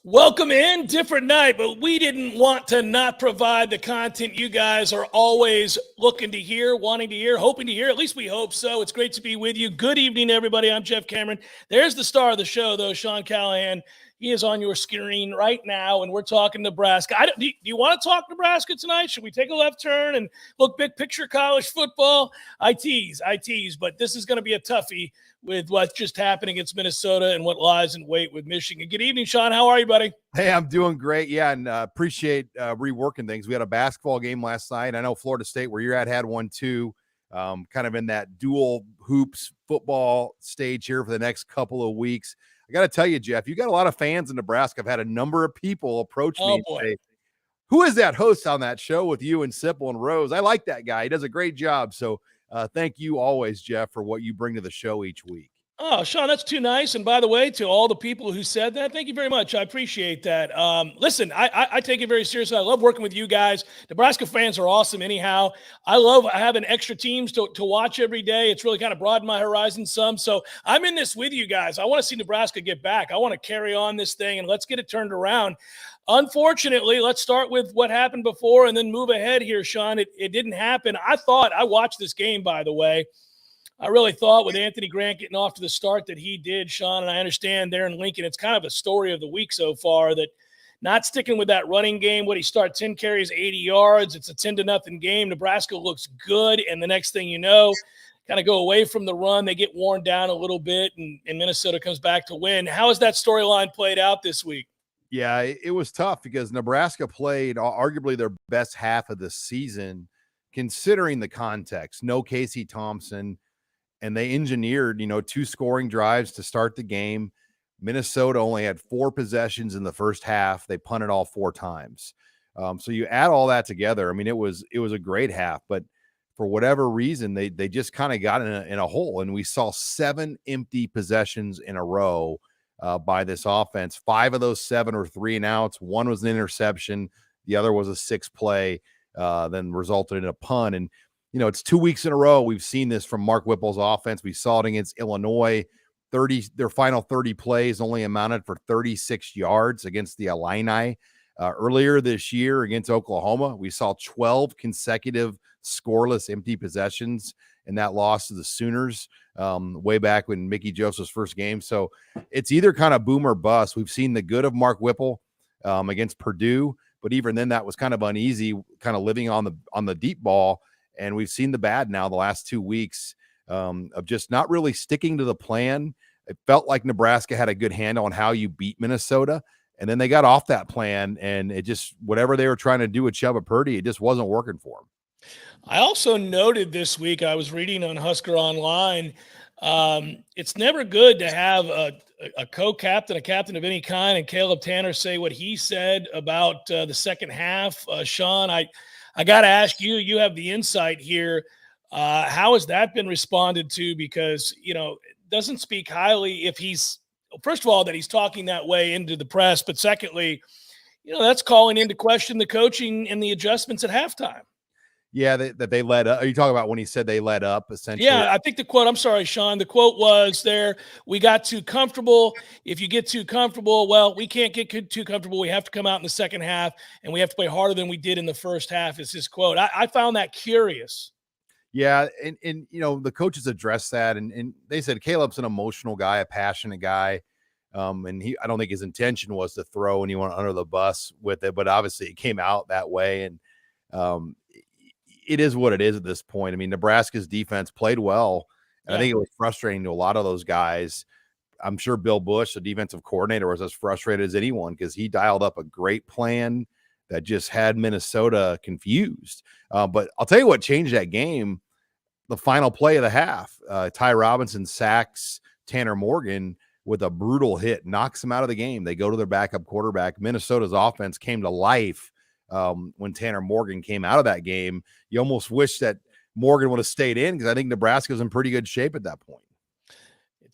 Welcome in. Different night, but we didn't want to not provide the content you guys are always looking to hear, wanting to hear, hoping to hear. At least we hope so. It's great to be with you. Good evening, everybody. I'm Jeff Cameron. There's the star of the show, though, Sean Callahan. He is on your screen right now, and we're talking Nebraska. Do you want to talk Nebraska tonight? Should we take a left turn and look big picture college football? I tease, but this is going to be a toughie with what just happened against Minnesota and what lies in wait with Michigan. Good evening, Sean. How are you, buddy? Hey, I'm doing great. Yeah, and appreciate reworking things. We had a basketball game last night. I know Florida State, where you're at, had one too. Kind of in that dual hoops football stage here for the next couple of weeks. I got to tell you, Jeff, you got a lot of fans in Nebraska. I've had a number of people approach me and say, who is that host on that show with you and Sipple and Rose? I like that guy. He does a great job. So thank you always, Jeff, for what you bring to the show each week. Oh, Sean, that's too nice. And by the way, to all the people who said that, thank you very much. I appreciate that. Listen, I take it very seriously. I love working with you guys. Nebraska fans are awesome anyhow. I love having extra teams to watch every day. It's really kind of broadened my horizon some. So I'm in this with you guys. I want to see Nebraska get back. I want to carry on this thing, and let's get it turned around. Unfortunately, let's start with what happened before and then move ahead here, Sean. It didn't happen. I watched this game, by the way. I really thought with Anthony Grant getting off to the start that he did, Sean, and I understand there in Lincoln, it's kind of a story of the week so far that not sticking with that running game. What he started 10 carries, 80 yards. It's a 10-0 game. Nebraska looks good, and the next thing you know, kind of go away from the run. They get worn down a little bit, and Minnesota comes back to win. How has that storyline played out this week? Yeah, it was tough because Nebraska played arguably their best half of the season, considering the context. No Casey Thompson. And they engineered, 2 scoring drives to start the game. Minnesota only had 4 possessions in the first half. They punted all 4 times. So you add all that together. I mean, it was a great half, but for whatever reason, they just kind of got in a hole. And we saw 7 empty possessions in a row by this offense. 5 of those 7 were 3-and-outs. 1 was an interception. The other was a 6-play, then resulted in a punt. And it's 2 weeks in a row we've seen this from Mark Whipple's offense. We saw it against Illinois. Their final 30 plays only amounted for 36 yards against the Illini. Earlier this year against Oklahoma, we saw 12 consecutive scoreless empty possessions in that loss to the Sooners way back when Mickey Joseph's first game. So it's either kind of boom or bust. We've seen the good of Mark Whipple against Purdue, but even then that was kind of uneasy, kind of living on the deep ball. And we've seen the bad now the last 2 weeks of just not really sticking to the plan. It felt like Nebraska had a good handle on how you beat Minnesota. And then they got off that plan, and it just, whatever they were trying to do with Chubba Purdy, it just wasn't working for them. I also noted this week, I was reading on HuskerOnline, it's never good to have a co-captain, a captain of any kind, and Caleb Tanner say what he said about the second half. Sean, I got to ask you, you have the insight here. How has that been responded to? Because, it doesn't speak highly if he's, first of all, that he's talking that way into the press. But secondly, that's calling into question the coaching and the adjustments at halftime. Yeah, that they led up. Are you talking about when he said they led up, essentially? Yeah, I think the quote, I'm sorry, Sean, the quote was there, we got too comfortable. If you get too comfortable, well, we can't get too comfortable. We have to come out in the second half, and we have to play harder than we did in the first half, is his quote. I found that curious. Yeah, and the coaches addressed that, and they said Caleb's an emotional guy, a passionate guy. And I don't think his intention was to throw anyone under the bus with it, but obviously it came out that way. And it is what it is at this point. I mean, Nebraska's defense played well. And I think it was frustrating to a lot of those guys. I'm sure Bill Bush, the defensive coordinator, was as frustrated as anyone because he dialed up a great plan that just had Minnesota confused. But I'll tell you what changed that game. The final play of the half, Ty Robinson sacks Tanner Morgan with a brutal hit, knocks him out of the game. They go to their backup quarterback. Minnesota's offense came to life when Tanner Morgan came out of that game. You almost wish that Morgan would have stayed in because I think Nebraska was in pretty good shape at that point.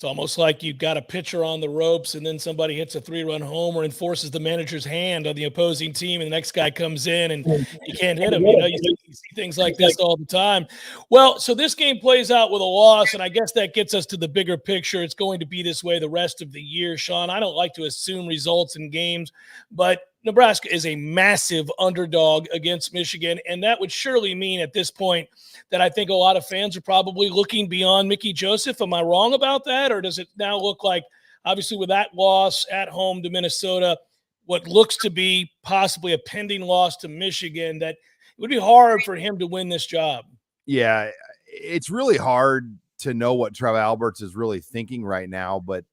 It's almost like you've got a pitcher on the ropes and then somebody hits a 3-run homer and forces the manager's hand on the opposing team, and the next guy comes in and you can't hit him. You see things like this all the time. Well, so this game plays out with a loss, and I guess that gets us to the bigger picture. It's going to be this way the rest of the year, Sean. I don't like to assume results in games, but Nebraska is a massive underdog against Michigan, and that would surely mean at this point that I think a lot of fans are probably looking beyond Mickey Joseph. Am I wrong about that, or does it now look like, obviously with that loss at home to Minnesota, what looks to be possibly a pending loss to Michigan, that it would be hard for him to win this job? Yeah, it's really hard to know what Trev Alberts is really thinking right now, but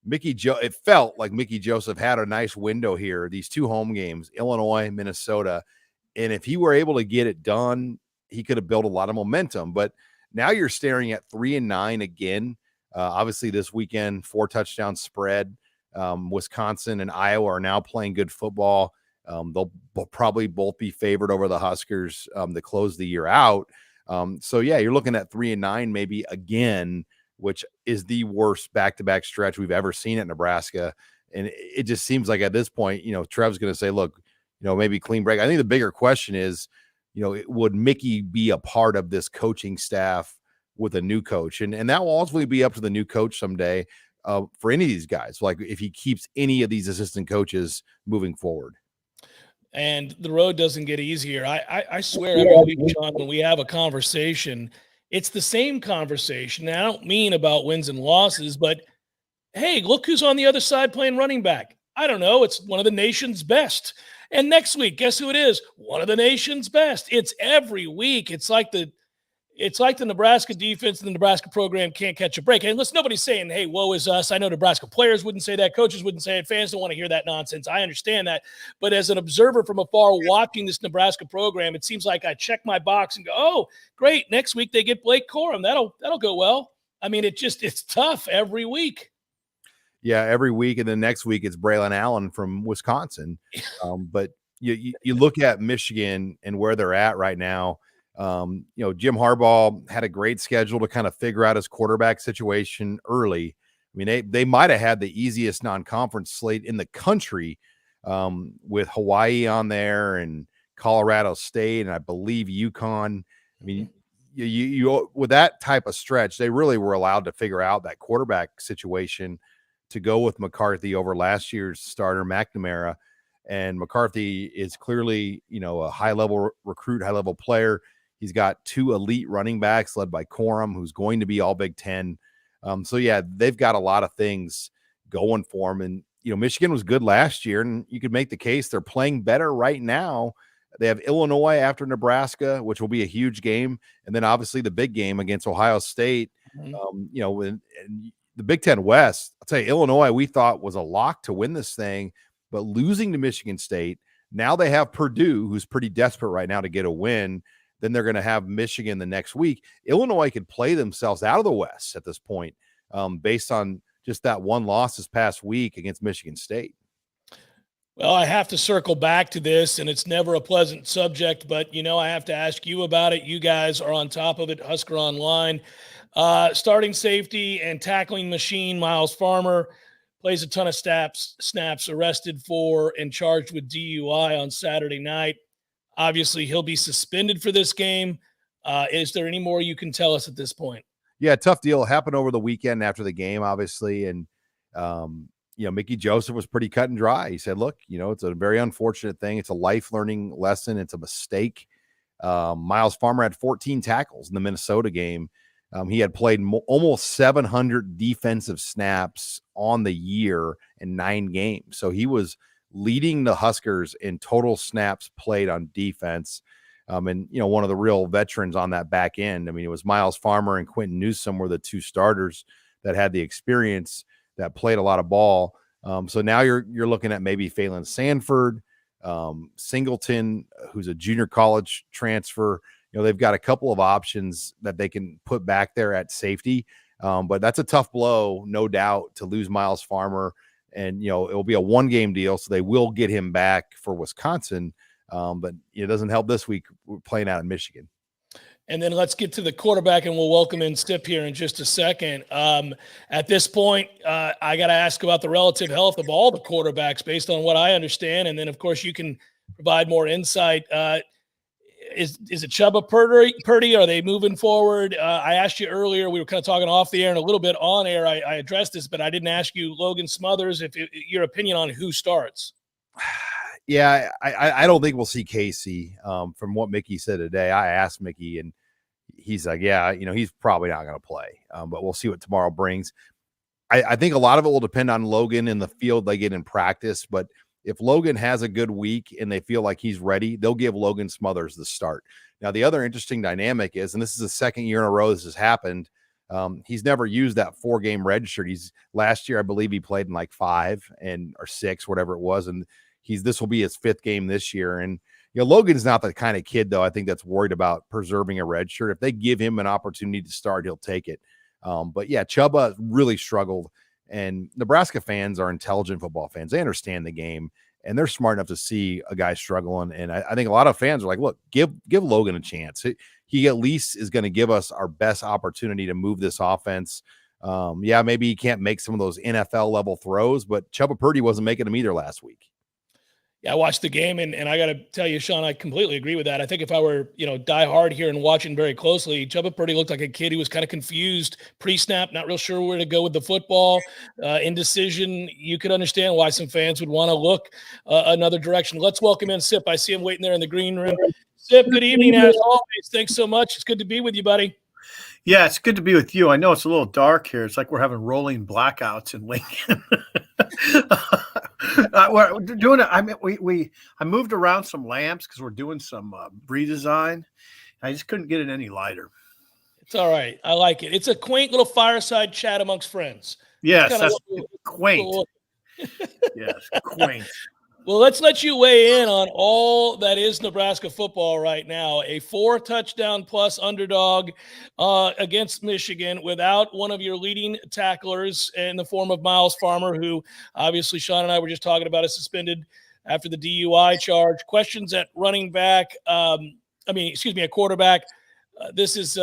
it felt like Mickey Joseph had a nice window here, these two home games, Illinois, Minnesota. And if he were able to get it done, he could have built a lot of momentum. But now you're staring at 3-9 again. Obviously, this weekend, 4 touchdown spread. Wisconsin and Iowa are now playing good football. They'll probably both be favored over the Huskers to close the year out. So, yeah, you're looking at 3-9 maybe again, which is the worst back-to-back stretch we've ever seen at Nebraska. And it just seems like at this point, Trev's going to say, look, maybe clean break. I think the bigger question is, would Mickey be a part of this coaching staff with a new coach? And that will ultimately be up to the new coach someday for any of these guys, like if he keeps any of these assistant coaches moving forward. And the road doesn't get easier. I swear every week, Sean, when we have a conversation, it's the same conversation. Now, I don't mean about wins and losses, but hey, look who's on the other side playing running back. I don't know. It's one of the nation's best. And next week, guess who it is? One of the nation's best. It's every week. It's like the Nebraska defense and the Nebraska program can't catch a break. And listen, nobody's saying, hey, woe is us. I know Nebraska players wouldn't say that. Coaches wouldn't say it. Fans don't want to hear that nonsense. I understand that. But as an observer from afar watching this Nebraska program, it seems like I check my box and go, oh, great. Next week they get Blake Corum. That'll go well. I mean, it's tough every week. Yeah, every week. And then next week it's Braylon Allen from Wisconsin. But you look at Michigan and where they're at right now. Jim Harbaugh had a great schedule to kind of figure out his quarterback situation early. I mean, they might have had the easiest non-conference slate in the country with Hawaii on there and Colorado State and I believe UConn. I mean, you with that type of stretch, they really were allowed to figure out that quarterback situation to go with McCarthy over last year's starter McNamara. And McCarthy is clearly, a high-level recruit, high-level player. He's got 2 elite running backs led by Corum, who's going to be all Big Ten. So, yeah, they've got a lot of things going for them. And, Michigan was good last year, and you could make the case they're playing better right now. They have Illinois after Nebraska, which will be a huge game. And then, obviously, the big game against Ohio State. And the Big Ten West, I'll tell you, Illinois we thought was a lock to win this thing, but losing to Michigan State, now they have Purdue, who's pretty desperate right now to get a win. Then they're going to have Michigan the next week. Illinois could play themselves out of the West at this point based on just that one loss this past week against Michigan State. Well, I have to circle back to this, and it's never a pleasant subject, but, I have to ask you about it. You guys are on top of it, HuskerOnline. Starting safety and tackling machine, Miles Farmer, plays a ton of snaps, arrested for and charged with DUI on Saturday night. Obviously, he'll be suspended for this game. Is there any more you can tell us at this point? Yeah, tough deal. It happened over the weekend after the game, obviously. And, Mickey Joseph was pretty cut and dry. He said, look, it's a very unfortunate thing. It's a life learning lesson. It's a mistake. Miles Farmer had 14 tackles in the Minnesota game. He had played almost 700 defensive snaps on the year in 9 games. So he was leading the Huskers in total snaps played on defense. And, one of the real veterans on that back end. I mean, it was Miles Farmer and Quentin Newsome were the 2 starters that had the experience, that played a lot of ball. So now you're looking at maybe Phelan Sanford, Singleton, who's a junior college transfer. They've got a couple of options that they can put back there at safety. But that's a tough blow, no doubt, to lose Miles Farmer. And, it'll be a 1-game deal, so they will get him back for Wisconsin. But it doesn't help this week playing out in Michigan. And then let's get to the quarterback, and we'll welcome in Stip here in just a second. At this point, I got to ask about the relative health of all the quarterbacks based on what I understand. And then, of course, you can provide more insight. Is it Chuba Purdy? Are they moving forward? I asked you earlier, we were kind of talking off the air and a little bit on air. I addressed this, but I didn't ask you, Logan Smothers, your opinion on who starts. Yeah, I don't think we'll see Casey. From what Mickey said today, I asked Mickey, and he's like, yeah, he's probably not going to play, but we'll see what tomorrow brings. I think a lot of it will depend on Logan in the field they get in practice, but if Logan has a good week and they feel like he's ready, they'll give Logan Smothers the start. Now, the other interesting dynamic is, and this is the second year in a row this has happened, he's never used that 4-game red shirt. Last year, I believe he played in like 5 or 6, whatever it was, and this will be his 5th game this year. And Logan's not the kind of kid, though, I think that's worried about preserving a red shirt. If they give him an opportunity to start, he'll take it. But yeah, Chuba really struggled. And Nebraska fans are intelligent football fans. They understand the game, and they're smart enough to see a guy struggling. And I think a lot of fans are like, look, give Logan a chance. He at least is going to give us our best opportunity to move this offense. Yeah, maybe he can't make some of those NFL level throws, but Chuba Purdy wasn't making them either last week. Yeah, I watched the game, and I got to tell you, Sean, I completely agree with that. I think if I were, die hard here and watching very closely, Chuba Purdy looked like a kid who was kind of confused pre-snap, not real sure where to go with the football, indecision. You could understand why some fans would want to look another direction. Let's welcome in Sip. I see him waiting there in the green room. Sip, good evening as always. Thanks so much. It's good to be with you, buddy. Yeah, it's good to be with you. I know it's a little dark here. It's like we're having rolling blackouts in Lincoln. We're doing it. I mean, I moved around some lamps because we're doing some redesign. I just couldn't get it any lighter. It's all right. I like it. It's a quaint little fireside chat amongst friends. Yes, that's quaint. Yes, quaint. Well, let's let you weigh in on all that is Nebraska football right now. A 4-touchdown-plus underdog against Michigan without one of your leading tacklers in the form of Miles Farmer, who obviously Sean and I were just talking about is suspended after the DUI charge. Questions at running back. At quarterback. This is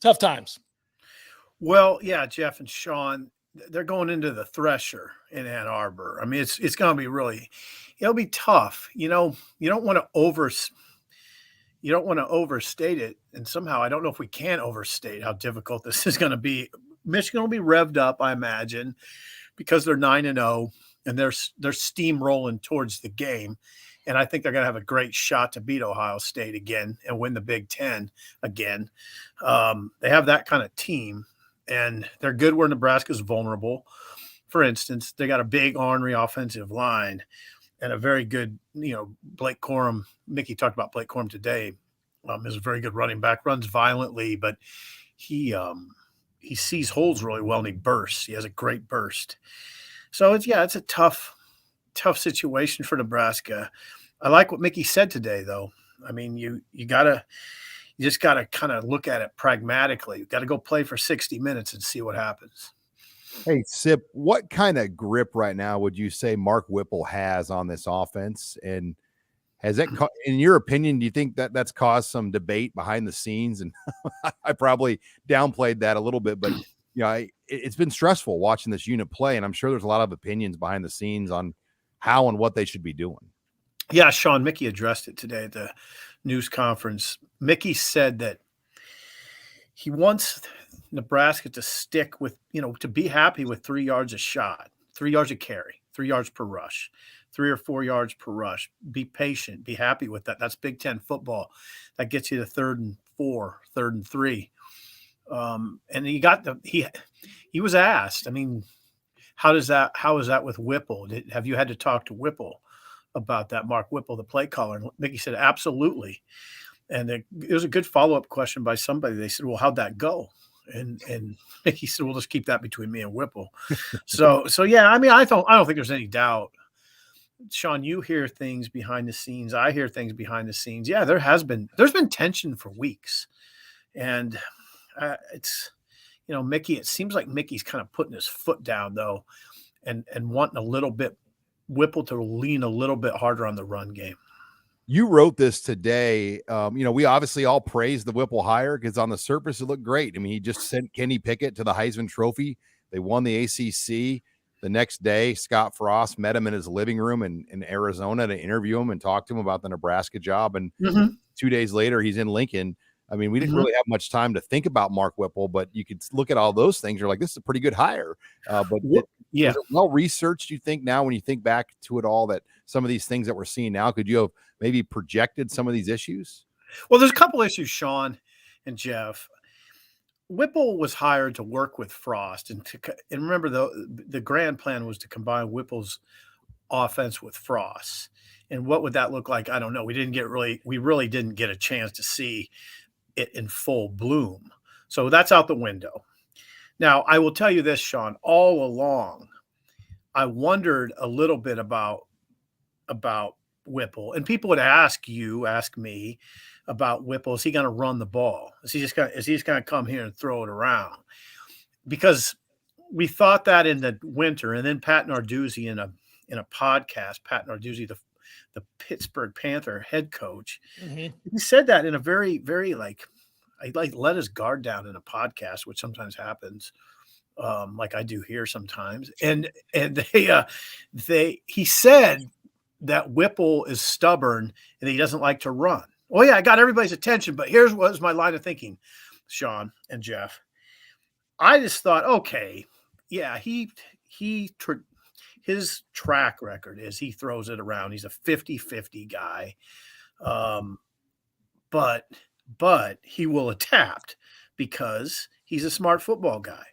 tough times. Well, yeah, Jeff and Sean, they're going into the Thresher in Ann Arbor. I mean, it's going to be it'll be tough. You don't want to overstate it. And somehow, I don't know if we can overstate how difficult this is going to be. Michigan will be revved up, I imagine, because they're 9-0 and they're steamrolling towards the game. And I think they're going to have a great shot to beat Ohio State again and win the Big Ten again. They have that kind of team. And they're good where Nebraska's vulnerable. For instance, they got a big ornery offensive line and a very good, Blake Corum. Mickey talked about Blake Corum today. Is a very good running back, runs violently, but he sees holes really well and he bursts. He has a great burst. So it's a tough situation for Nebraska. I like what Mickey said today, though. I mean, you just got to kind of look at it pragmatically. You've got to go play for 60 minutes and see what happens. Hey, Sip, what kind of grip right now would you say Mark Whipple has on this offense? And has that, in your opinion, do you think that that's caused some debate behind the scenes? And I probably downplayed that a little bit, but it's been stressful watching this unit play. And I'm sure there's a lot of opinions behind the scenes on how and what they should be doing. Yeah, Sean, Mickey addressed it today at the news conference. Mickey said that he wants Nebraska to stick with, to be happy with 3 yards a shot, 3 yards a carry, 3 yards per rush, 3 or 4 yards per rush. Be patient, be happy with that. That's Big Ten football. That gets you to 3rd and 4, 3rd and 3. And he was asked, I mean, how is that with Whipple? Have you had to talk to Whipple about that, Mark Whipple, the play caller? And Mickey said, absolutely. And it was a good follow-up question by somebody. They said, well, how'd that go? And Mickey said, well, just keep that between me and Whipple. So yeah, I mean, I don't think there's any doubt. Sean, you hear things behind the scenes. I hear things behind the scenes. Yeah, there's been tension for weeks. And Mickey, it seems like Mickey's kind of putting his foot down, though, and wanting a little bit Whipple to lean a little bit harder on the run game. You wrote this today. We obviously all praised the Whipple hire because on the surface it looked great. I mean, he just sent Kenny Pickett to the Heisman Trophy. They won the ACC. The next day, Scott Frost met him in his living room in Arizona to interview him and talk to him about the Nebraska job. And 2 days later, he's in Lincoln. I mean, we didn't really have much time to think about Mark Whipple, but you could look at all those things. You're like, this is a pretty good hire. Was it well researched, you think, now when you think back to it all, that some of these things that we're seeing now, could you have maybe projected some of these issues? Well, there's a couple issues, Sean and Jeff. Whipple was hired to work with Frost, and remember the grand plan was to combine Whipple's offense with Frost. And what would that look like? I don't know. We really didn't get a chance to see it in full bloom. So that's out the window. Now, I will tell you this, Sean, all along, I wondered a little bit about Whipple, and people would ask me about Whipple. Is he going to run the ball? Is he just going to come here and throw it around? Because we thought that in the winter, and then Pat Narduzzi in a podcast, Pat Narduzzi, the Pittsburgh Panther head coach, he said that in a very, very I let his guard down in a podcast, which sometimes happens, like I do here sometimes. And he said that Whipple is stubborn and he doesn't like to run. Oh yeah, I got everybody's attention, but here's what was my line of thinking, Sean and Jeff. I just thought, okay, yeah, his track record is he throws it around. He's a 50-50 guy. But he will adapt because he's a smart football guy.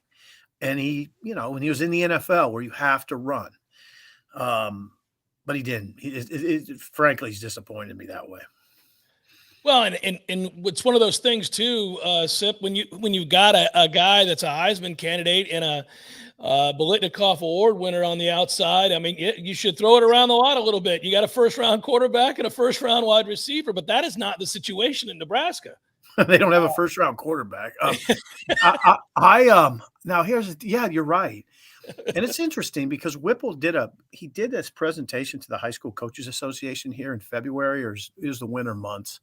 And when he was in the NFL where you have to run. But he didn't. Frankly, he's disappointed me that way. Well, and it's one of those things too, Sip, when you've got a guy that's a Heisman candidate and a Biletnikoff Award winner on the outside. I mean, you should throw it around the lot a little bit. You got a first-round quarterback and a first-round wide receiver, but that is not the situation in Nebraska. They don't have a first-round quarterback. Now you're right. And it's interesting because Whipple did this presentation to the High School Coaches Association here in February, or it was the winter months.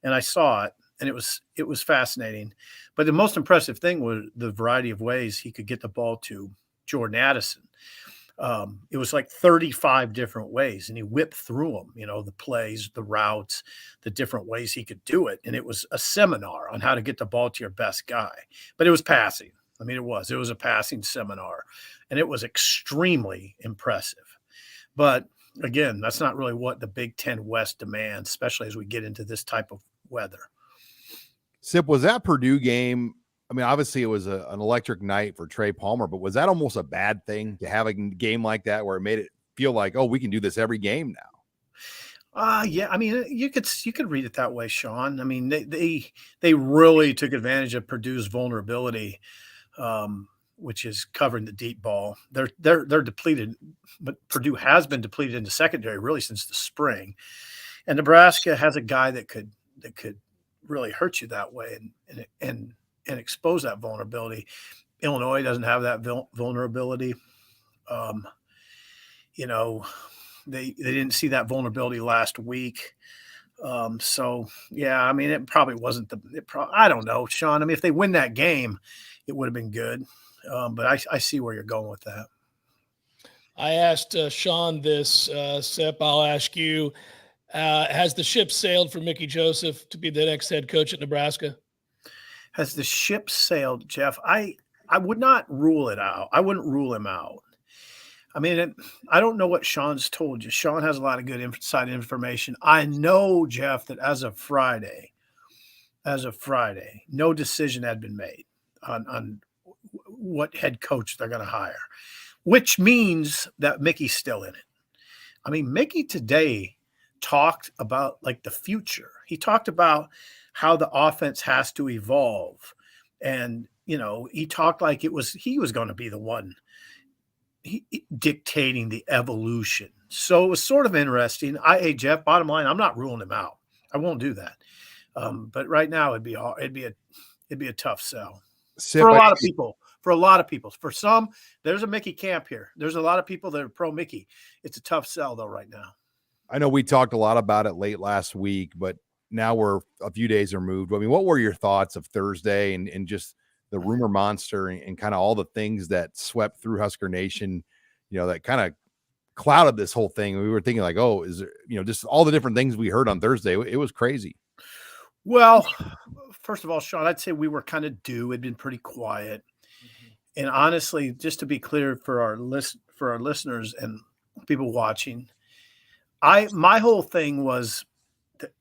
And I saw it, and it was fascinating. But the most impressive thing was the variety of ways he could get the ball to Jordan Addison. It was like 35 different ways, and he whipped through them, the plays, the routes, the different ways he could do it. And it was a seminar on how to get the ball to your best guy. But it was passing. I mean, it was a passing seminar, and it was extremely impressive. But again, that's not really what the Big Ten West demands, especially as we get into this type of weather. Sip, was that Purdue game? I mean, obviously it was an electric night for Trey Palmer, but was that almost a bad thing to have a game like that where it made it feel like, oh, we can do this every game now? Yeah. I mean, you could read it that way, Sean. I mean, they really took advantage of Purdue's vulnerability, which is covering the deep ball. They're depleted, but Purdue has been depleted in the secondary really since the spring, and Nebraska has a guy that could really hurt you that way and expose that vulnerability. Illinois doesn't have that vulnerability. They didn't see that vulnerability last week. So yeah, I mean, it probably wasn't I don't know, Sean. I mean, if they win that game, it would have been good. But I see where you're going with that. I asked Sean this, Sip. I'll ask you, has the ship sailed for Mickey Joseph to be the next head coach at Nebraska? Has the ship sailed, Jeff? I would not rule it out. I wouldn't rule him out. I mean, I don't know what Sean's told you. Sean has a lot of good inside information. I know, Jeff, that as of Friday, no decision had been made on what head coach they're going to hire, which means that Mickey's still in it. I mean, Mickey today talked about like the future. He talked about how the offense has to evolve. And, he talked like he was going to be the one dictating the evolution. So it was sort of interesting. Hey, Jeff, bottom line, I'm not ruling him out. I won't do that. But right now it'd be hard. It'd be a tough sell for a lot of people. For some, there's a Mickey camp here. There's a lot of people that are pro Mickey. It's a tough sell though right now. I know we talked a lot about it late last week, but now we're a few days removed. I mean, what were your thoughts of Thursday and just the rumor monster and kind of all the things that swept through Husker Nation, that kind of clouded this whole thing? We were thinking like, oh, is there, just all the different things we heard on Thursday. It was crazy. Well, first of all, Sean, I'd say we were kind of due. It'd been pretty quiet. And honestly, just to be clear for our listeners and people watching, my whole thing was that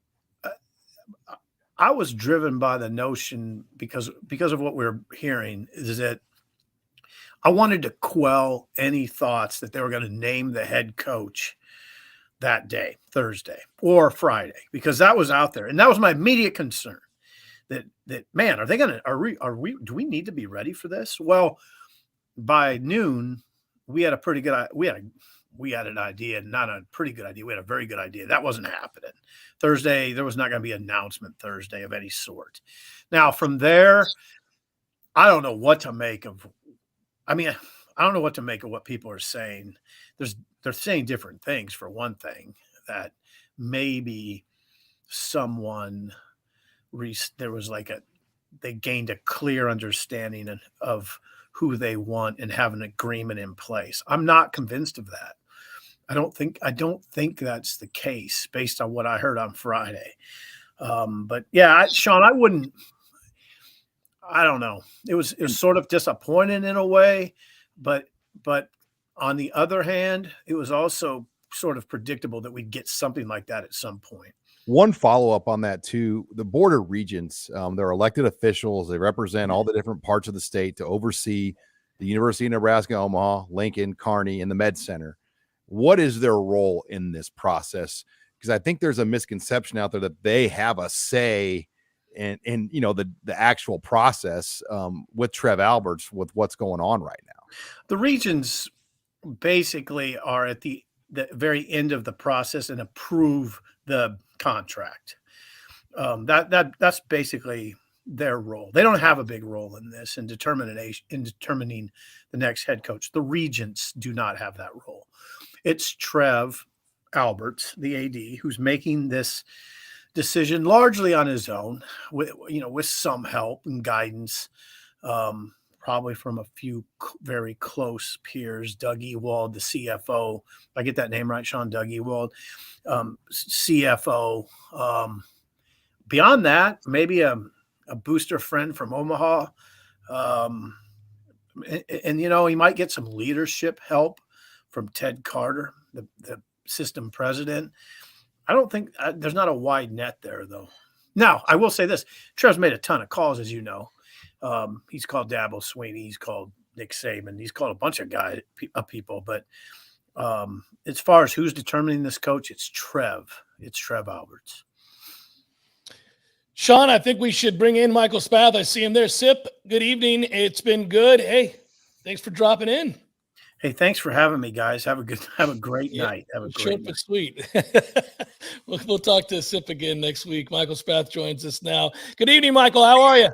I was driven by the notion because of what we're hearing is that I wanted to quell any thoughts that they were going to name the head coach that day, Thursday or Friday, because that was out there. And that was my immediate concern that man, do we need to be ready for this? Well, by noon, we had an idea, not a pretty good idea. We had a very good idea. That wasn't happening. Thursday, there was not going to be an announcement Thursday of any sort. Now, from there, I don't know what to make of. I mean, I don't know what to make of what people are saying. They're saying different things. For one thing, that maybe someone there was they gained a clear understanding of who they want and have an agreement in place. I'm not convinced of that. I don't think that's the case based on what I heard on Friday. But yeah, Sean, I don't know. It was sort of disappointing in a way, but on the other hand, it was also sort of predictable that we'd get something like that at some point. One follow-up on that too, the Board of Regents, they're elected officials. They represent all the different parts of the state to oversee the University of Nebraska, Omaha, Lincoln, Kearney, and the Med Center. What is their role in this process? Because I think there's a misconception out there that they have a say in the actual process with Trev Alberts with what's going on right now. The Regents basically are at the very end of the process and approve the contract. That's basically their role. They don't have a big role in this in determining the next head coach. The Regents do not have that role. It's Trev Alberts, the AD, who's making this decision largely on his own, with some help and guidance, probably from a few very close peers. Doug Ewald, the CFO. I get that name right, Sean? Doug Ewald, CFO. Beyond that, maybe a booster friend from Omaha. And he might get some leadership help from Ted Carter, the system president. I don't think there's not a wide net there, though. Now, I will say this. Trev's made a ton of calls, as you know. He's called Dabo Swinney. He's called Nick Saban. He's called a bunch of people. But as far as who's determining this coach, it's Trev. It's Trev Alberts. Sean, I think we should bring in Michael Spath. I see him there. Sip, good evening. It's been good. Hey, thanks for dropping in. Hey, thanks for having me, guys. Have a great night. Have a great short night. but sweet. We'll talk to Sip again next week. Michael Spath joins us now. Good evening, Michael. How are you?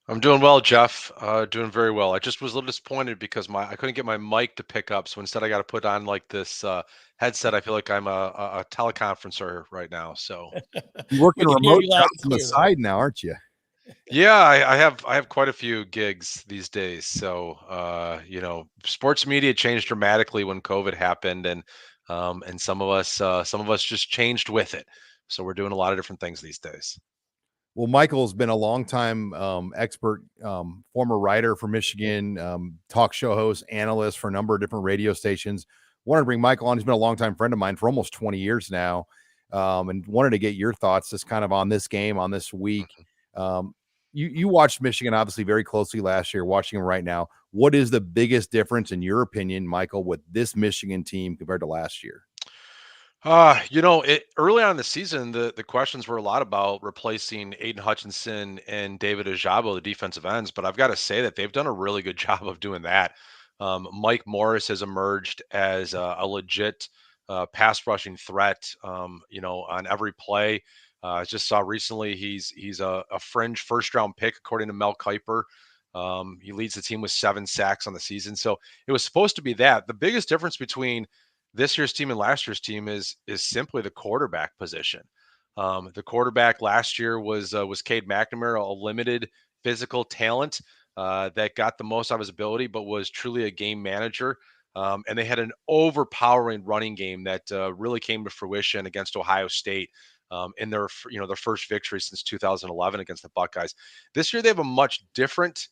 I'm doing well, Jeff. Doing very well. I just was a little disappointed because I couldn't get my mic to pick up, so instead I got to put on like this headset. I feel like I'm a teleconferencer right now. So you're working remote jobs on the side now, aren't you? Yeah, I have quite a few gigs these days. So sports media changed dramatically when COVID happened, and some of us just changed with it. So we're doing a lot of different things these days. Well, Michael's been a longtime expert, former writer for Michigan, talk show host, analyst for a number of different radio stations. Wanted to bring Michael on. He's been a longtime friend of mine for almost 20 years now, and wanted to get your thoughts just kind of on this game, on this week. You watched Michigan obviously very closely last year, watching them right now. What is the biggest difference, in your opinion, Michael, with this Michigan team compared to last year? Early on in the season, the questions were a lot about replacing Aiden Hutchinson and David Ojabo, the defensive ends, but I've got to say that they've done a really good job of doing that. Mike Morris has emerged as a legit pass rushing threat, on every play. I just saw recently he's a fringe first round pick, according to Mel Kiper. He leads the team with 7 sacks on the season. So it was supposed to be that. The biggest difference between this year's team and last year's team is simply the quarterback position. The quarterback last year was Cade McNamara, a limited physical talent that got the most out of his ability, but was truly a game manager. And they had an overpowering running game that really came to fruition against Ohio State in their their first victory since 2011 against the Buckeyes. This year they have a much different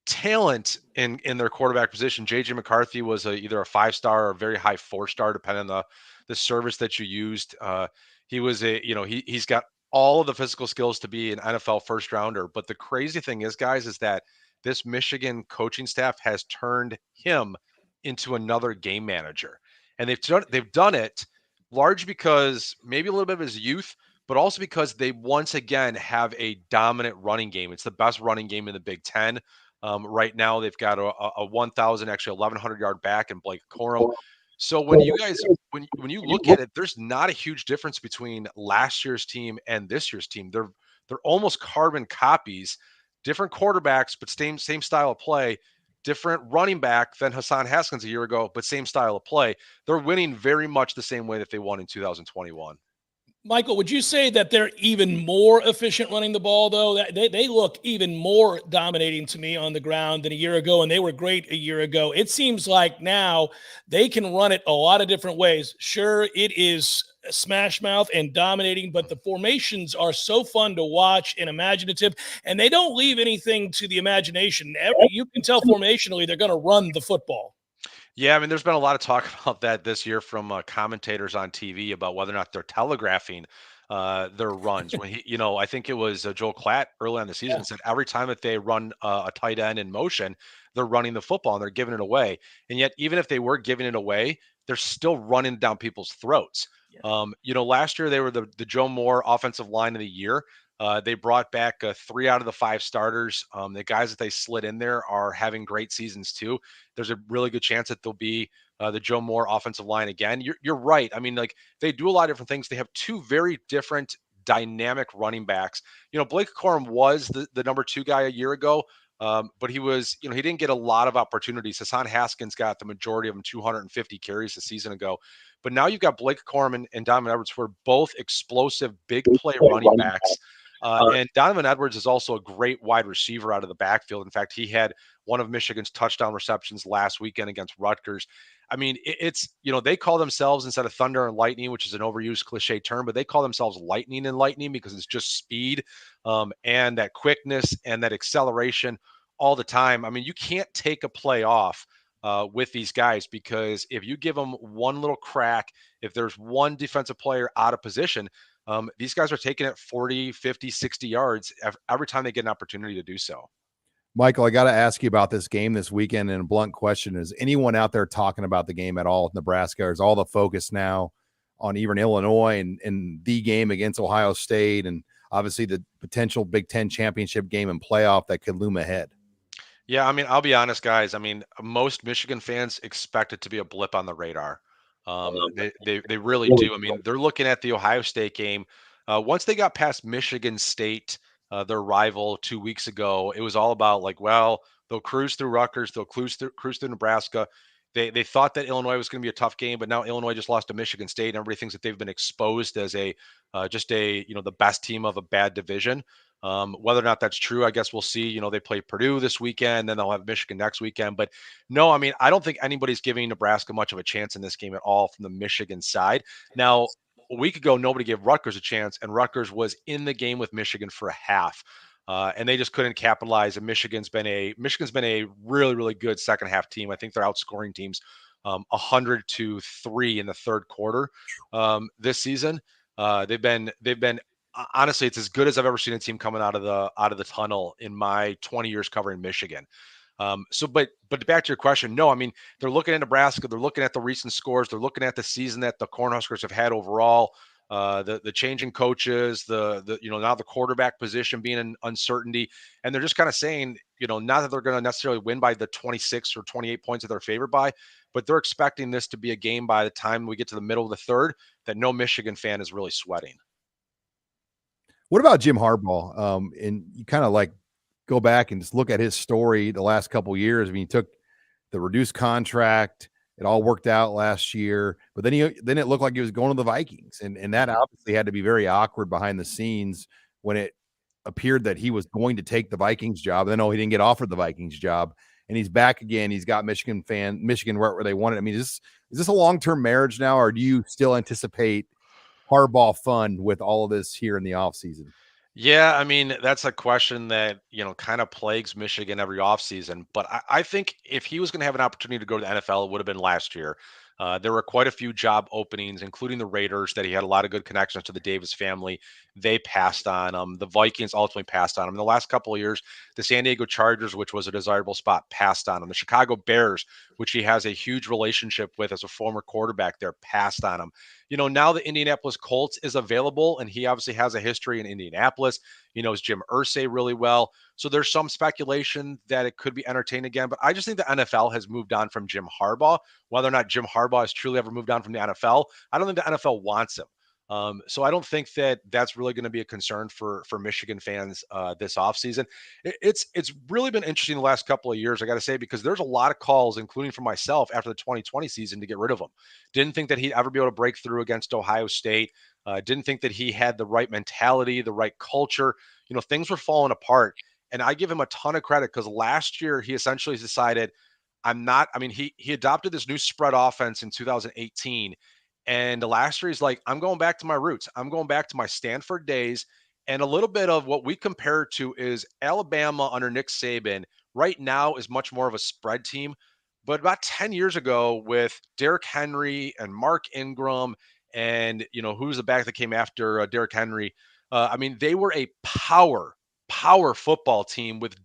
talent in their quarterback position. JJ McCarthy was either a 5-star or a very high 4-star, depending on the service that you used. He was he's got all of the physical skills to be an NFL first rounder. But the crazy thing is, guys, is that this Michigan coaching staff has turned him into another game manager, and they've done it large because maybe a little bit of his youth, but also because they once again have a dominant running game. It's the best running game in the Big Ten. Right now, they've got a 1,000, actually 1,100 yard back in Blake Corum. So when you guys, when you look at it, there's not a huge difference between last year's team and this year's team. They're almost carbon copies, different quarterbacks, but same style of play. Different running back than Hassan Haskins a year ago, but same style of play. They're winning very much the same way that they won in 2021. Michael, would you say that they're even more efficient running the ball, though? They look even more dominating to me on the ground than a year ago, and they were great a year ago. It seems like now they can run it a lot of different ways. Sure, it is smash mouth and dominating, but the formations are so fun to watch and imaginative, and they don't leave anything to the imagination. You can tell formationally they're going to run the football. Yeah, I mean, there's been a lot of talk about that this year from commentators on TV about whether or not they're telegraphing their runs. When I think it was Joel Klatt early on the season said every time that they run a tight end in motion, they're running the football and they're giving it away. And yet, even if they were giving it away, they're still running down people's throats. Last year they were the Joe Moore offensive line of the year. They brought back 3 out of the 5 starters. The guys that they slid in there are having great seasons too. There's a really good chance that they'll be the Joe Moore offensive line again. You're right. I mean, like, they do a lot of different things. They have 2 very different dynamic running backs. Blake Corum was the number 2 guy a year ago. But he was, he didn't get a lot of opportunities. Hassan Haskins got the majority of them, 250 carries a season ago. But now you've got Blake Corum and Donovan Edwards, who are both explosive, big play running backs. And Donovan Edwards is also a great wide receiver out of the backfield. In fact, he had one of Michigan's touchdown receptions last weekend against Rutgers. I mean, it's, they call themselves, instead of thunder and lightning, which is an overused cliche term, but they call themselves lightning and lightning because it's just speed and that quickness and that acceleration all the time. I mean, you can't take a play off with these guys, because if you give them one little crack, if there's one defensive player out of position, these guys are taking it 40, 50, 60 yards every time they get an opportunity to do so. Michael, I got to ask you about this game this weekend. And a blunt question: is anyone out there talking about the game at all with Nebraska? Or is all the focus now on even Illinois and the game against Ohio State, and obviously the potential Big Ten championship game and playoff that could loom ahead? Yeah, I mean, I'll be honest, guys. I mean, most Michigan fans expect it to be a blip on the radar. They really do. I mean, they're looking at the Ohio State game. Once they got past Michigan State, their rival 2 weeks ago, it was all about, like, well, they'll cruise through Rutgers, they'll cruise through Nebraska. They thought that Illinois was going to be a tough game, but now Illinois just lost to Michigan State, and everybody thinks that they've been exposed as just the best team of a bad division. Whether or not that's true, I guess we'll see. They play Purdue this weekend, then they'll have Michigan next weekend. But no, I mean, I don't think anybody's giving Nebraska much of a chance in this game at all from the Michigan side. Now, a week ago, nobody gave Rutgers a chance, and Rutgers was in the game with Michigan for a half. And they just couldn't capitalize. And Michigan's been a really, really good second half team. I think they're outscoring teams 100-3 in the third quarter this season. They've been honestly, it's as good as I've ever seen a team coming out of the tunnel in my 20 years covering Michigan. But back to your question, no, I mean, they're looking at Nebraska, they're looking at the recent scores, they're looking at the season that the Cornhuskers have had overall, the changing coaches, the now the quarterback position being an uncertainty, and they're just kind of saying, not that they're going to necessarily win by the 26 or 28 points that they're favored by, but they're expecting this to be a game by the time we get to the middle of the third that no Michigan fan is really sweating. What about Jim Harbaugh? And you kind of like go back and just look at his story the last couple of years. I mean, he took the reduced contract It all worked out last year, but then it looked like he was going to the Vikings, and that obviously had to be very awkward behind the scenes when it appeared that he was going to take the Vikings job. Then he didn't get offered the Vikings job, and he's back again. He's got Michigan right where they wanted. I mean, is this a long-term marriage now, or do you still anticipate Harbaugh fun with all of this here in the offseason? Yeah, I mean, that's a question that, kind of plagues Michigan every offseason. But I think if he was going to have an opportunity to go to the NFL, it would have been last year. There were quite a few job openings, including the Raiders, that he had a lot of good connections to the Davis family. They passed on him. The Vikings ultimately passed on him. In the last couple of years, the San Diego Chargers, which was a desirable spot, passed on him. The Chicago Bears, which he has a huge relationship with as a former quarterback there, passed on him. Now the Indianapolis Colts is available, and he obviously has a history in Indianapolis. He knows Jim Irsay really well. So there's some speculation that it could be entertained again. But I just think the NFL has moved on from Jim Harbaugh. Whether or not Jim Harbaugh has truly ever moved on from the NFL, I don't think the NFL wants him. So I don't think that that's really going to be a concern for Michigan fans this offseason. It's really been interesting the last couple of years, I got to say, because there's a lot of calls, including from myself, after the 2020 season to get rid of him. Didn't think that he'd ever be able to break through against Ohio State. Didn't think that he had the right mentality, the right culture. Things were falling apart. And I give him a ton of credit because last year he essentially decided, he adopted this new spread offense in 2018. And last year he's like, I'm going back to my roots. I'm going back to my Stanford days. And a little bit of what we compare to is Alabama under Nick Saban right now is much more of a spread team. But about 10 years ago with Derrick Henry and Mark Ingram and, who's the back that came after Derrick Henry? They were a power football team with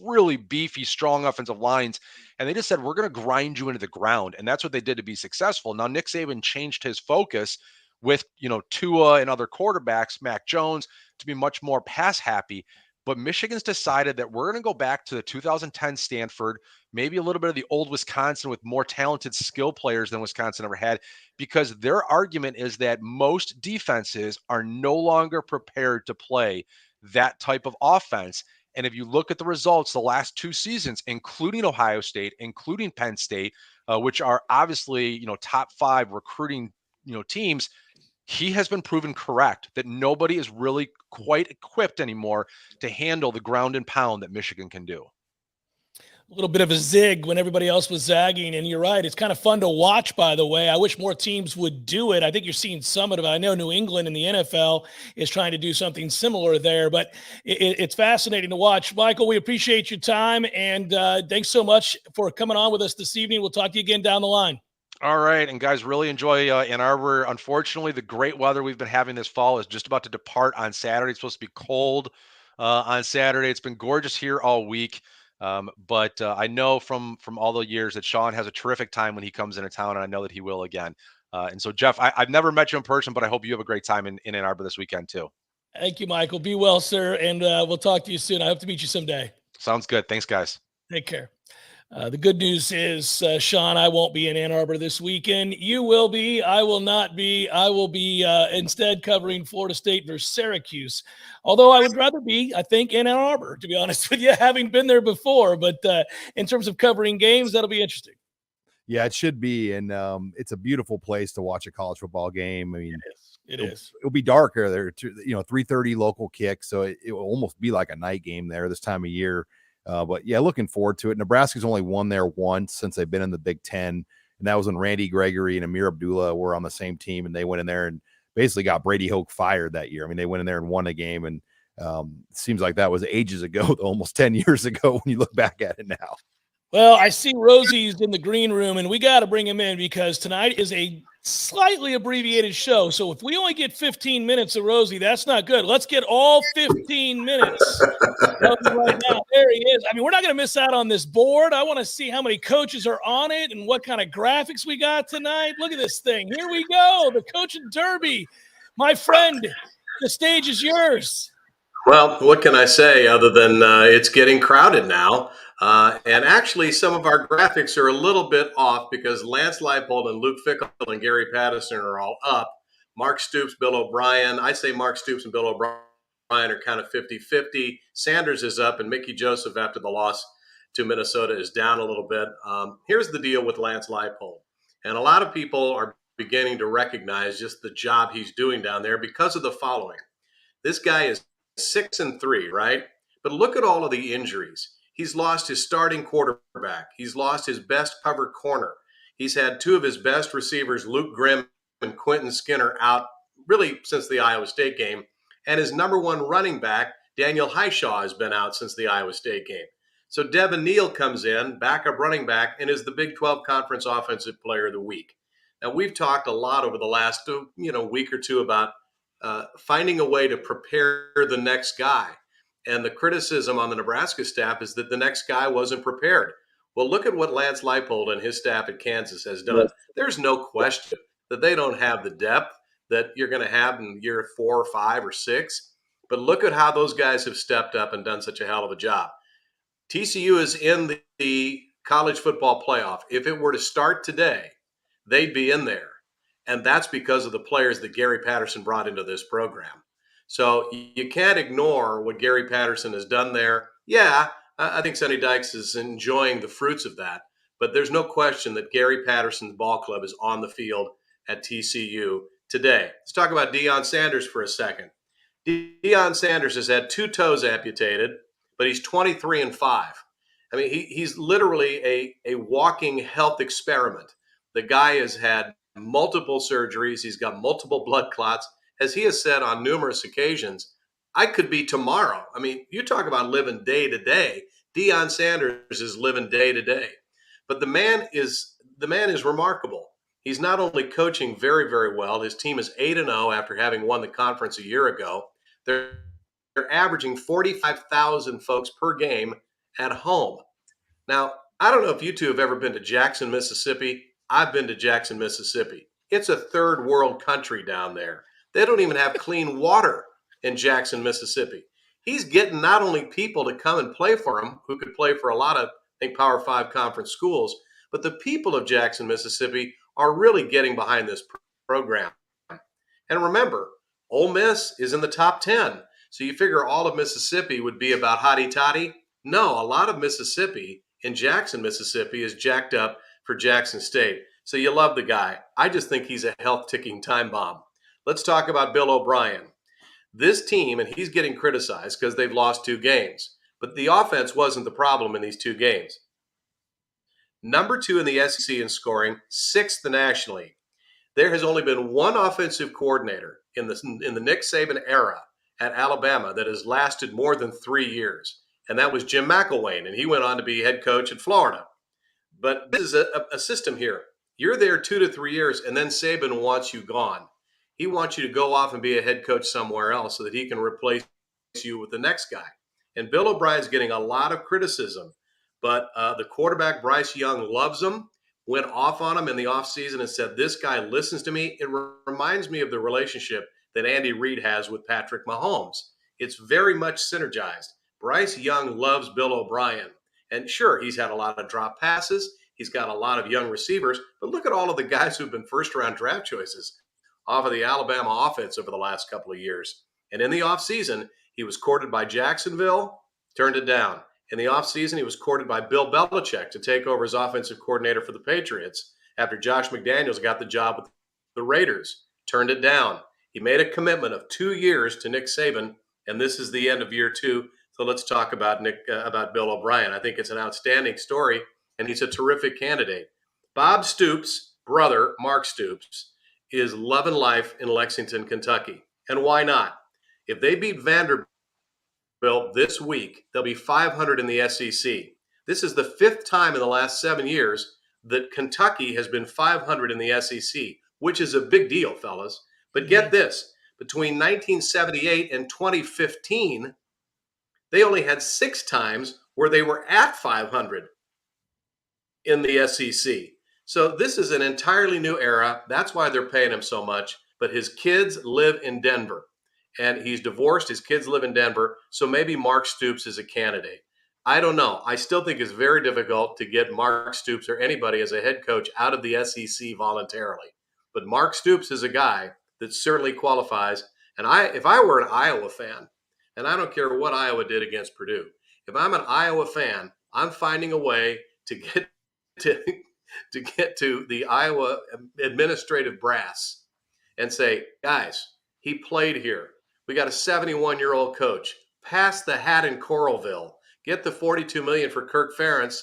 really beefy, strong offensive lines. And they just said, we're going to grind you into the ground. And that's what they did to be successful. Now, Nick Saban changed his focus with, Tua and other quarterbacks, Mac Jones, to be much more pass happy. But Michigan's decided that we're going to go back to the 2010 Stanford, maybe a little bit of the old Wisconsin with more talented skill players than Wisconsin ever had, because their argument is that most defenses are no longer prepared to play that type of offense. And if you look at the results the last two seasons, including Ohio State, including Penn State, which are obviously, top 5 recruiting, teams, he has been proven correct that nobody is really quite equipped anymore to handle the ground and pound that Michigan can do. A little bit of a zig when everybody else was zagging. And you're right. It's kind of fun to watch, by the way. I wish more teams would do it. I think you're seeing some of it. I know New England in the NFL is trying to do something similar there, but it's fascinating to watch. Michael, we appreciate your time. And thanks so much for coming on with us this evening. We'll talk to you again down the line. All right. And guys, really enjoy Ann Arbor. Unfortunately, the great weather we've been having this fall is just about to depart on Saturday. It's supposed to be cold on Saturday. It's been gorgeous here all week. But I know from all the years that Sean has a terrific time when he comes into town, and I know that he will again. And so, Jeff, I've never met you in person, but I hope you have a great time in Ann Arbor this weekend too. Thank you, Michael. Be well, sir. And we'll talk to you soon. I hope to meet you someday. Sounds good. Thanks, guys. Take care. The good news is, Sean, I won't be in Ann Arbor this weekend. You will be. I will not be. I will be instead covering Florida State versus Syracuse. Although I would rather be, I think, in Ann Arbor, to be honest with you, having been there before. But in terms of covering games, that'll be interesting. Yeah, it should be. And it's a beautiful place to watch a college football game. I mean, it is. It'll be darker there, 3:30 local kick. So it will almost be like a night game there this time of year. But yeah, looking forward to it. Nebraska's only won there once since they've been in the Big Ten, and that was when Randy Gregory and Amir Abdullah were on the same team, and they went in there and basically got Brady Hoke fired that year. I mean, they went in there and won a game, and it seems like that was ages ago, almost 10 years ago when you look back at it now. Well, I see Rosie's in the green room, and we got to bring him in because tonight is a slightly abbreviated show. So if we only get 15 minutes of Rosie, that's not good. Let's get all 15 minutes right now. There he is. I mean, we're not going to miss out on this board. I want to see how many coaches are on it and what kind of graphics we got tonight. Look at this thing. Here we go. The Coaching Derby. My friend, the stage is yours. Well, what can I say other than it's getting crowded now? And actually, some of our graphics are a little bit off because Lance Leipold and Luke Fickle and Gary Patterson are all up. Mark Stoops, Bill O'Brien. I say Mark Stoops and Bill O'Brien are kind of 50-50. Sanders is up, and Mickey Joseph, after the loss to Minnesota, is down a little bit. Here's the deal with Lance Leipold. And a lot of people are beginning to recognize just the job he's doing down there because of the following. This guy is 6-3, right? But look at all of the injuries. He's lost his starting quarterback. He's lost his best cover corner. He's had two of his best receivers, Luke Grimm and Quentin Skinner, out really since the Iowa State game. And his number one running back, Daniel Highshaw, has been out since the Iowa State game. So Devin Neal comes in, backup running back, and is the Big 12 Conference Offensive Player of the Week. Now, we've talked a lot over the last week or two about finding a way to prepare the next guy. And the criticism on the Nebraska staff is that the next guy wasn't prepared. Well, look at what Lance Leipold and his staff at Kansas has done. There's no question that they don't have the depth that you're going to have in year 4 or 5 or 6. But look at how those guys have stepped up and done such a hell of a job. TCU is in the college football playoff. If it were to start today, they'd be in there. And that's because of the players that Gary Patterson brought into this program. So you can't ignore what Gary Patterson has done there. Yeah, I think Sonny Dykes is enjoying the fruits of that. But there's no question that Gary Patterson's ball club is on the field at TCU today. Let's talk about Deion Sanders for a second. Deion Sanders has had 2 toes amputated, but he's 23-5. I mean, he's literally a walking health experiment. The guy has had multiple surgeries. He's got multiple blood clots. As he has said on numerous occasions, I could be tomorrow. I mean, you talk about living day to day. Deion Sanders is living day to day. But the man is remarkable. He's not only coaching very, very well. His team is 8-0 after having won the conference a year ago. They're averaging 45,000 folks per game at home. Now, I don't know if you two have ever been to Jackson, Mississippi. I've been to Jackson, Mississippi. It's a third world country down there. They don't even have clean water in Jackson, Mississippi. He's getting not only people to come and play for him, who could play for a lot of, I think, Power 5 conference schools, but the people of Jackson, Mississippi are really getting behind this program. And remember, Ole Miss is in the top 10. So you figure all of Mississippi would be about hotty-toddy. No, a lot of Mississippi in Jackson, Mississippi is jacked up for Jackson State. So you love the guy. I just think he's a health ticking time bomb. Let's talk about Bill O'Brien. This team, and he's getting criticized because they've lost 2 games, but the offense wasn't the problem in these 2 games. Number 2 in the SEC in scoring, 6th nationally. There has only been one offensive coordinator in the Nick Saban era at Alabama that has lasted more than 3 years, and that was Jim McElwain, and he went on to be head coach at Florida. But this is a system here. You're there 2 to 3 years, and then Saban wants you gone. He wants you to go off and be a head coach somewhere else so that he can replace you with the next guy. And Bill O'Brien's getting a lot of criticism, but the quarterback, Bryce Young, loves him, went off on him in the offseason and said, this guy listens to me. It reminds me of the relationship that Andy Reid has with Patrick Mahomes. It's very much synergized. Bryce Young loves Bill O'Brien. And sure, he's had a lot of drop passes. He's got a lot of young receivers. But look at all of the guys who've been first-round draft choices off of the Alabama offense over the last couple of years. And in the offseason, he was courted by Jacksonville, turned it down. In the offseason, he was courted by Bill Belichick to take over as offensive coordinator for the Patriots after Josh McDaniels got the job with the Raiders, turned it down. He made a commitment of 2 years to Nick Saban, and this is the end of year 2. So let's talk about Bill O'Brien. I think it's an outstanding story, and he's a terrific candidate. Bob Stoops' brother, Mark Stoops, is loving life in Lexington, Kentucky. And why not? If they beat Vanderbilt this week, they'll be 500 in the SEC. This is the 5th time in the last 7 years that Kentucky has been 500 in the SEC, which is a big deal, fellas. But get this, between 1978 and 2015, they only had 6 times where they were at 500 in the SEC. So this is an entirely new era. That's why they're paying him so much. But his kids live in Denver, and he's divorced. His kids live in Denver. So maybe Mark Stoops is a candidate. I don't know. I still think it's very difficult to get Mark Stoops or anybody as a head coach out of the SEC voluntarily. But Mark Stoops is a guy that certainly qualifies. And if I were an Iowa fan, and I don't care what Iowa did against Purdue, if I'm an Iowa fan, I'm finding a way to get to get to the Iowa administrative brass and say, guys, he played here. We got a 71-year-old coach. Pass the hat in Coralville. Get the $42 million for Kirk Ferentz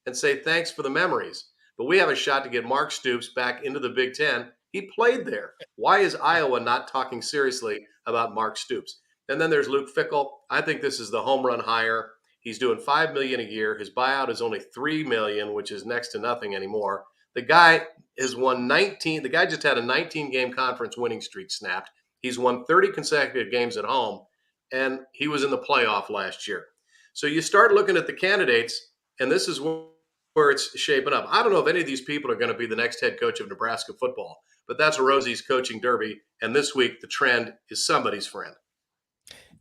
and say thanks for the memories. But we have a shot to get Mark Stoops back into the Big Ten. He played there. Why is Iowa not talking seriously about Mark Stoops? And then there's Luke Fickell. I think this is the home run hire. He's doing $5 million a year. His buyout is only $3 million, which is next to nothing anymore. The guy has won 19. The guy just had a 19-game conference winning streak snapped. He's won 30 consecutive games at home, and he was in the playoff last year. So you start looking at the candidates, and this is where it's shaping up. I don't know if any of these people are going to be the next head coach of Nebraska football, but that's Rosie's coaching derby. And this week, the trend is somebody's friend.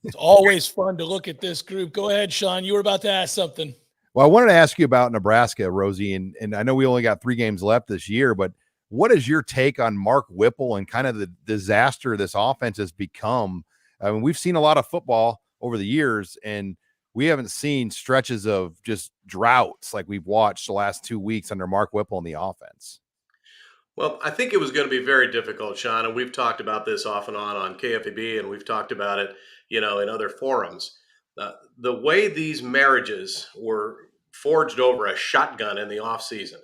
It's always fun to look at this group. Go ahead, Sean. You were about to ask something. Well, I wanted to ask you about Nebraska, Rosie, and I know we only got 3 games left this year, but what is your take on Mark Whipple and kind of the disaster this offense has become? I mean, we've seen a lot of football over the years, and we haven't seen stretches of just droughts like we've watched the last 2 weeks under Mark Whipple in the offense. Well, I think it was going to be very difficult, Sean, and we've talked about this off and on KFAB, and we've talked about it, in other forums. The way these marriages were forged over a shotgun in the offseason,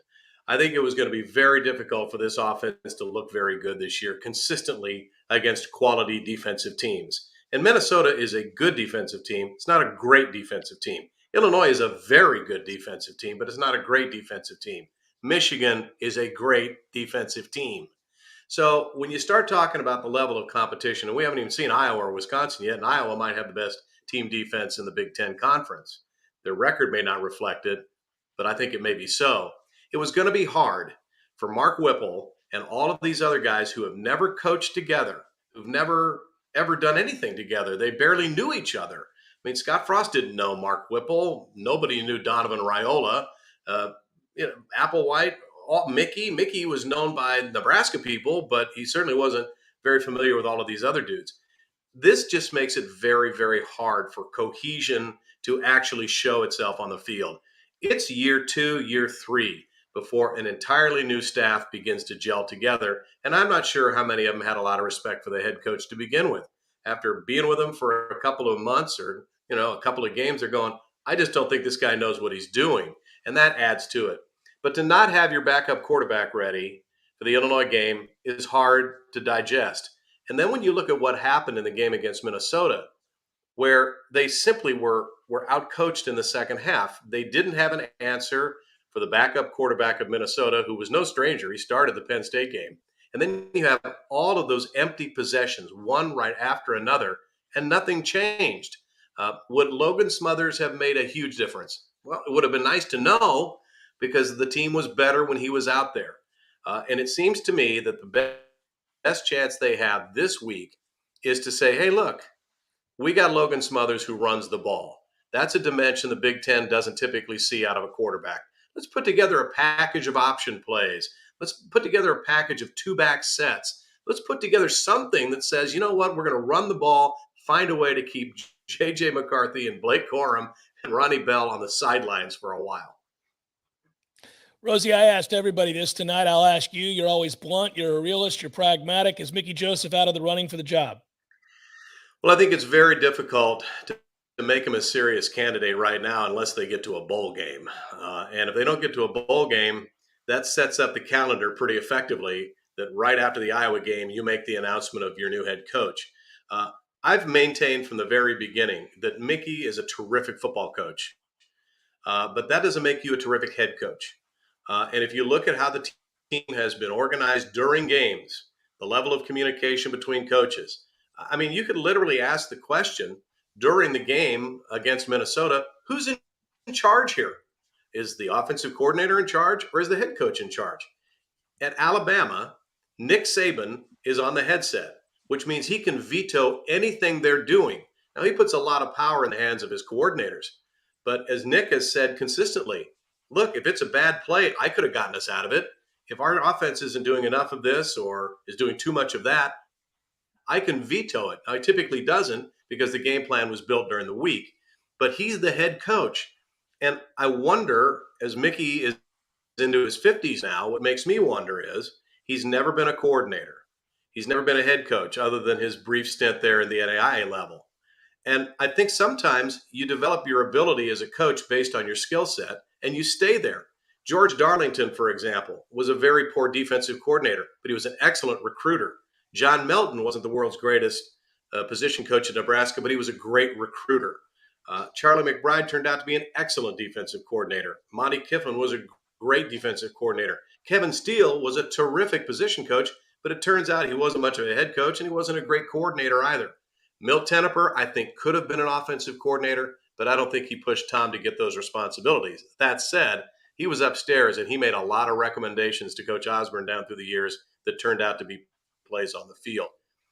I think it was going to be very difficult for this offense to look very good this year consistently against quality defensive teams. And Minnesota is a good defensive team. It's not a great defensive team. Illinois is a very good defensive team, but it's not a great defensive team. Michigan is a great defensive team. So when you start talking about the level of competition, and we haven't even seen Iowa or Wisconsin yet, and Iowa might have the best team defense in the Big Ten Conference. Their record may not reflect it, but I think it may be so. It was going to be hard for Mark Whipple and all of these other guys who have never coached together, who've never ever done anything together. They barely knew each other. I mean, Scott Frost didn't know Mark Whipple. Nobody knew Donovan Raiola. Applewhite, Mickey was known by Nebraska people, but he certainly wasn't very familiar with all of these other dudes. This just makes it very, very hard for cohesion to actually show itself on the field. It's year 2, year 3 before an entirely new staff begins to gel together. And I'm not sure how many of them had a lot of respect for the head coach to begin with. After being with him for a couple of months or, a couple of games, they're going, I just don't think this guy knows what he's doing. And that adds to it. But to not have your backup quarterback ready for the Illinois game is hard to digest. And then when you look at what happened in the game against Minnesota, where they simply were outcoached in the second half, they didn't have an answer for the backup quarterback of Minnesota, who was no stranger. He started the Penn State game. And then you have all of those empty possessions, one right after another, and nothing changed. Would Logan Smothers have made a huge difference? Well, it would have been nice to know because the team was better when he was out there. And it seems to me that the best chance they have this week is to say, hey, look, we got Logan Smothers who runs the ball. That's a dimension the Big Ten doesn't typically see out of a quarterback. Let's put together a package of option plays. Let's put together a package of 2-back sets. Let's put together something that says, you know what, we're going to run the ball, find a way to keep J.J. McCarthy and Blake Corum and Ronnie Bell on the sidelines for a while. Rosie, I asked everybody this tonight. I'll ask you. You're always blunt. You're a realist. You're pragmatic. Is Mickey Joseph out of the running for the job? Well, I think it's very difficult to make him a serious candidate right now unless they get to a bowl game. And if they don't get to a bowl game, that sets up the calendar pretty effectively that right after the Iowa game, you make the announcement of your new head coach. I've maintained from the very beginning that Mickey is a terrific football coach, but that doesn't make you a terrific head coach. And if you look at how the team has been organized during games, the level of communication between coaches, I mean, you could literally ask the question during the game against Minnesota, who's in charge here? Is the offensive coordinator in charge or is the head coach in charge? At Alabama, Nick Saban is on the headset, which means he can veto anything they're doing. Now, he puts a lot of power in the hands of his coordinators. But as Nick has said consistently, look, if it's a bad play, I could have gotten us out of it. If our offense isn't doing enough of this or is doing too much of that, I can veto it. Now, he typically doesn't because the game plan was built during the week. But he's the head coach. And I wonder, as Mickey is into his 50s now. What makes me wonder is he's never been a coordinator. He's never been a head coach other than his brief stint there in the NAIA level. And I think sometimes you develop your ability as a coach based on your skill set and you stay there. George Darlington, for example, was a very poor defensive coordinator, but he was an excellent recruiter. John Melton wasn't the world's greatest position coach at Nebraska, but he was a great recruiter. Charlie McBride turned out to be an excellent defensive coordinator. Monty Kiffin was a great defensive coordinator. Kevin Steele was a terrific position coach, but it turns out he wasn't much of a head coach and he wasn't a great coordinator either. Milt Teneper, I think, could have been an offensive coordinator, but I don't think he pushed Tom to get those responsibilities. That said, he was upstairs and he made a lot of recommendations to Coach Osborne down through the years that turned out to be plays on the field.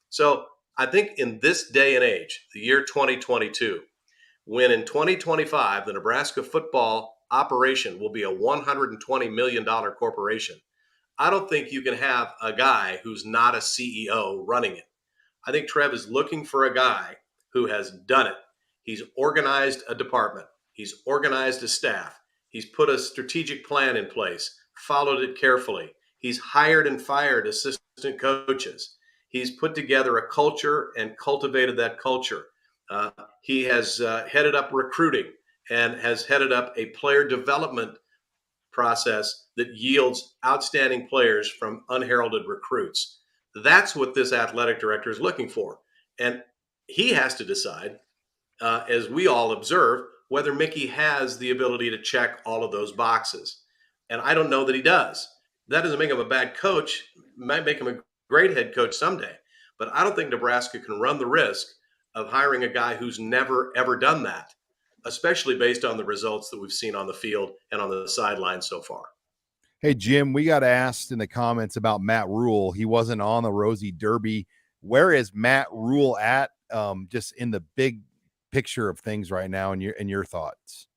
So I think in this day and age, the year 2022, when in 2025, the Nebraska football operation will be a $120 million corporation, I don't think you can have a guy who's not a CEO running it. I think Trev is looking for a guy who has done it. He's organized a department. He's organized a staff. He's put a strategic plan in place, followed it carefully. He's hired and fired assistant coaches. He's put together a culture and cultivated that culture. He has headed up recruiting and has headed up a player development process that yields outstanding players from unheralded recruits. That's what this athletic director is looking for. And he has to decide, as we all observe, whether Mickey has the ability to check all of those boxes. And I don't know that he does. That doesn't make him a bad coach. It might make him a great head coach someday. But I don't think Nebraska can run the risk of hiring a guy who's never, ever done that, especially based on the results that we've seen on the field and on the sideline so far. Hey, Jim, we got asked in the comments about Matt Rule. He wasn't on the Rosie Derby. Where is Matt Rule at, just in the big picture of things right now, in your thoughts?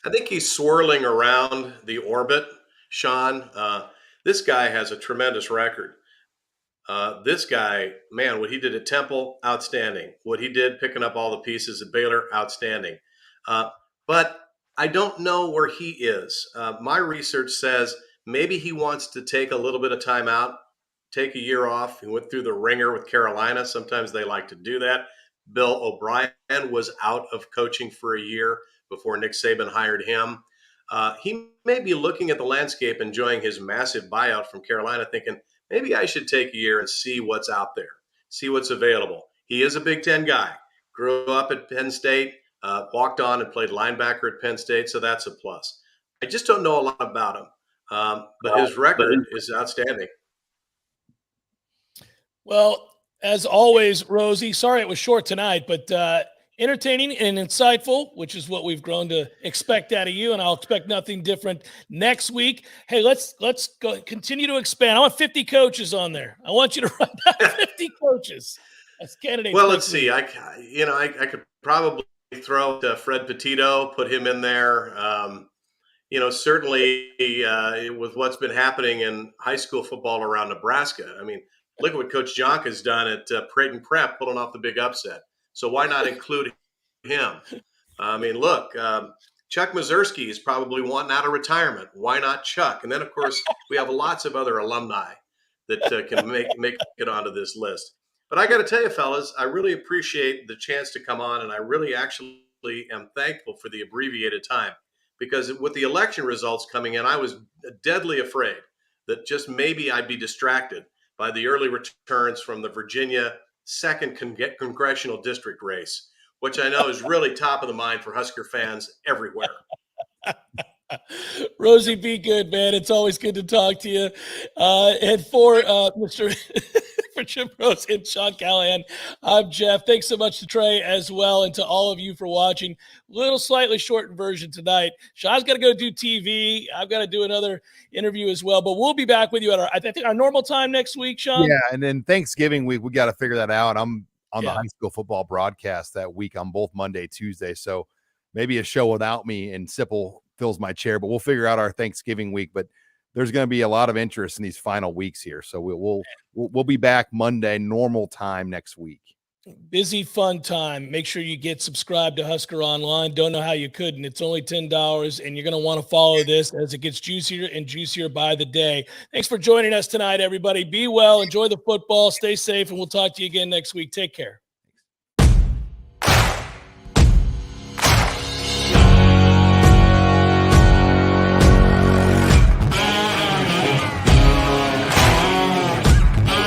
I think he's swirling around the orbit, Sean. This guy has a tremendous record. This guy, man, what he did at Temple, outstanding. What he did picking up all the pieces at Baylor, outstanding. But I don't know where he is. My research says maybe he wants to take a little bit of time out, take a year off. He went through the ringer with Carolina. Sometimes they like to do that. Bill O'Brien was out of coaching for a year before Nick Saban hired him. He may be looking at the landscape, enjoying his massive buyout from Carolina, thinking, maybe I should take a year and see what's out there, see what's available. He is a Big Ten guy, grew up at Penn State, walked on and played linebacker at Penn State, so that's a plus. I just don't know a lot about him, but his record is outstanding. Well, as always, Rosie, sorry it was short tonight, but entertaining and insightful, which is what we've grown to expect out of you, and I'll expect nothing different next week. Hey, let's go continue to expand. I want 50 coaches on there. I want you to write down 50 coaches as candidates. Well, let's see. I could probably throw Fred Petito, put him in there. Certainly with what's been happening in high school football around Nebraska. I mean, look at what Coach Jonk has done at Creighton Prep, pulling off the big upset. So why not include him? I mean, look, Chuck Mazursky is probably wanting out of retirement. Why not Chuck? And then, of course, we have lots of other alumni that can make it onto this list. But I got to tell you, fellas, I really appreciate the chance to come on, and I really actually am thankful for the abbreviated time, because with the election results coming in, I was deadly afraid that just maybe I'd be distracted by the early returns from the Virginia 2nd congressional district race, which I know is really top of the mind for Husker fans everywhere. Rosie, be good, man. It's always good to talk to you. And for for Jim Rose and Sean Callahan, I'm Jeff. Thanks so much to Trey as well, and to all of you for watching. Little slightly shortened version tonight. Sean's got to go do TV. I've got to do another interview as well. But we'll be back with you at I think our normal time next week, Sean. Yeah, and then Thanksgiving week, we got to figure that out. I'm on the high school football broadcast that week on both Monday, Tuesday. So maybe a show without me and Sipple fills my chair, but we'll figure out our Thanksgiving week. But there's going to be a lot of interest in these final weeks here. So we'll be back Monday, normal time next week. Busy, fun time. Make sure you get subscribed to Husker Online. Don't know how you couldn't. It's only $10, and you're going to want to follow this as it gets juicier and juicier by the day. Thanks for joining us tonight, everybody. Be well, enjoy the football, stay safe, and we'll talk to you again next week. Take care.